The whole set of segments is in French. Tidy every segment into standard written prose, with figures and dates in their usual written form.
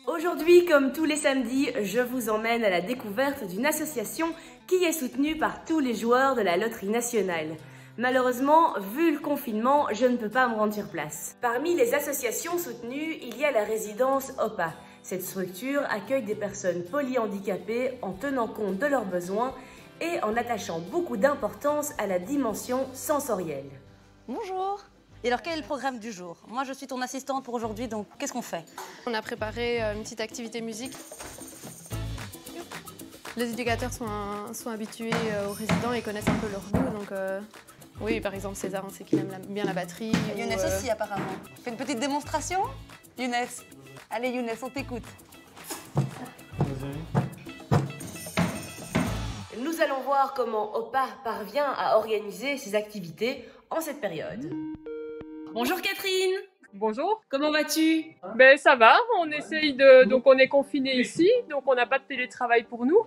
Aujourd'hui, comme tous les samedis, je vous emmène à la découverte d'une association qui est soutenue par tous les joueurs de la loterie nationale. Malheureusement, vu le confinement, je ne peux pas me rendre sur place. Parmi les associations soutenues, il y a la résidence OPA. Cette structure accueille des personnes polyhandicapées en tenant compte de leurs besoins et en attachant beaucoup d'importance à la dimension sensorielle. Bonjour. Et alors, quel est le programme du jour? Moi, je suis ton assistante pour aujourd'hui, donc qu'est-ce qu'on fait? On a préparé une petite activité musique. Les éducateurs sont habitués aux résidents et connaissent un peu leur goût, donc oui, par exemple, César, on sait qu'il aime bien la batterie. Younes aussi, apparemment. On fait une petite démonstration? Younes. Allez, Younes, on t'écoute. Nous allons voir comment OPA parvient à organiser ses activités en cette période. Bonjour Catherine. Bonjour. Comment vas-tu? Ben ça va, on essaye de... Donc on est confinés ici, donc on n'a pas de télétravail pour nous.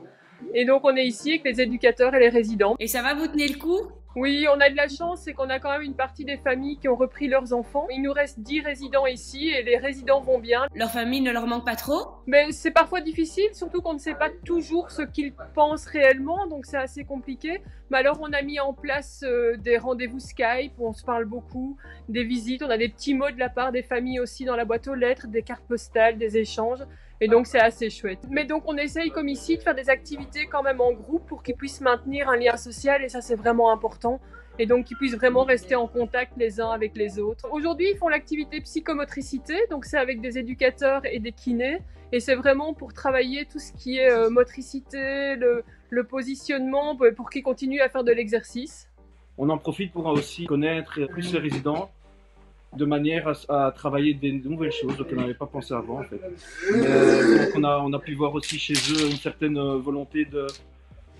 Et donc on est ici avec les éducateurs et les résidents. Et ça va, vous tenez le coup? Oui, on a de la chance, c'est qu'on a quand même une partie des familles qui ont repris leurs enfants. Il nous reste 10 résidents ici et les résidents vont bien. Leur famille ne leur manque pas trop? Mais c'est parfois difficile, surtout qu'on ne sait pas toujours ce qu'ils pensent réellement, donc c'est assez compliqué. Mais alors on a mis en place des rendez-vous Skype où on se parle beaucoup, des visites, on a des petits mots de la part des familles aussi dans la boîte aux lettres, des cartes postales, des échanges. Et donc c'est assez chouette. Mais donc on essaye comme ici de faire des activités quand même en groupe pour qu'ils puissent maintenir un lien social et ça c'est vraiment important. Et donc qu'ils puissent vraiment rester en contact les uns avec les autres. Aujourd'hui ils font l'activité psychomotricité, donc c'est avec des éducateurs et des kinés. Et c'est vraiment pour travailler tout ce qui est motricité, le positionnement, pour qu'ils continuent à faire de l'exercice. On en profite pour aussi connaître plus les résidents, de manière à travailler des nouvelles choses auxquelles on n'avait pas pensé avant en fait. Donc on a pu voir aussi chez eux une certaine volonté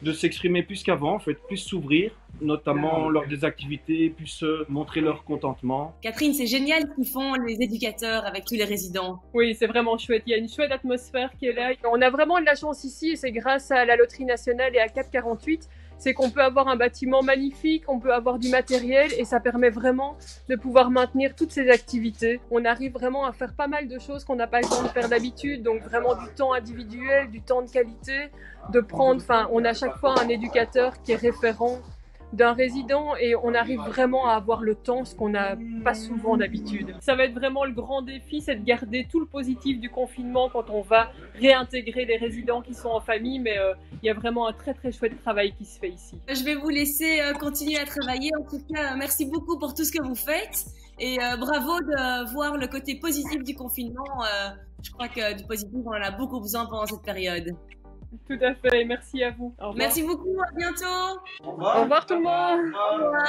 de s'exprimer plus qu'avant en fait, plus s'ouvrir, notamment lors des activités, plus montrer leur contentement. Catherine, c'est génial ce qu'ils font les éducateurs avec tous les résidents. Oui, c'est vraiment chouette, il y a une chouette atmosphère qui est là. On a vraiment de la chance ici et c'est grâce à la Loterie Nationale et à 448. C'est qu'on peut avoir un bâtiment magnifique, on peut avoir du matériel et ça permet vraiment de pouvoir maintenir toutes ces activités. On arrive vraiment à faire pas mal de choses qu'on n'a pas le temps de faire d'habitude, donc vraiment du temps individuel, du temps de qualité, de prendre, enfin, on a chaque fois un éducateur qui est référent d'un résident et on arrive vraiment à avoir le temps, ce qu'on n'a pas souvent d'habitude. Ça va être vraiment le grand défi, c'est de garder tout le positif du confinement quand on va réintégrer les résidents qui sont en famille, mais il y a vraiment un très très chouette travail qui se fait ici. Je vais vous laisser continuer à travailler. En tout cas, merci beaucoup pour tout ce que vous faites et bravo de voir le côté positif du confinement. Je crois que du positif, on en a beaucoup besoin pendant cette période. Tout à fait, merci à vous. Merci beaucoup, à bientôt. Au revoir. Au revoir tout le monde. Au revoir.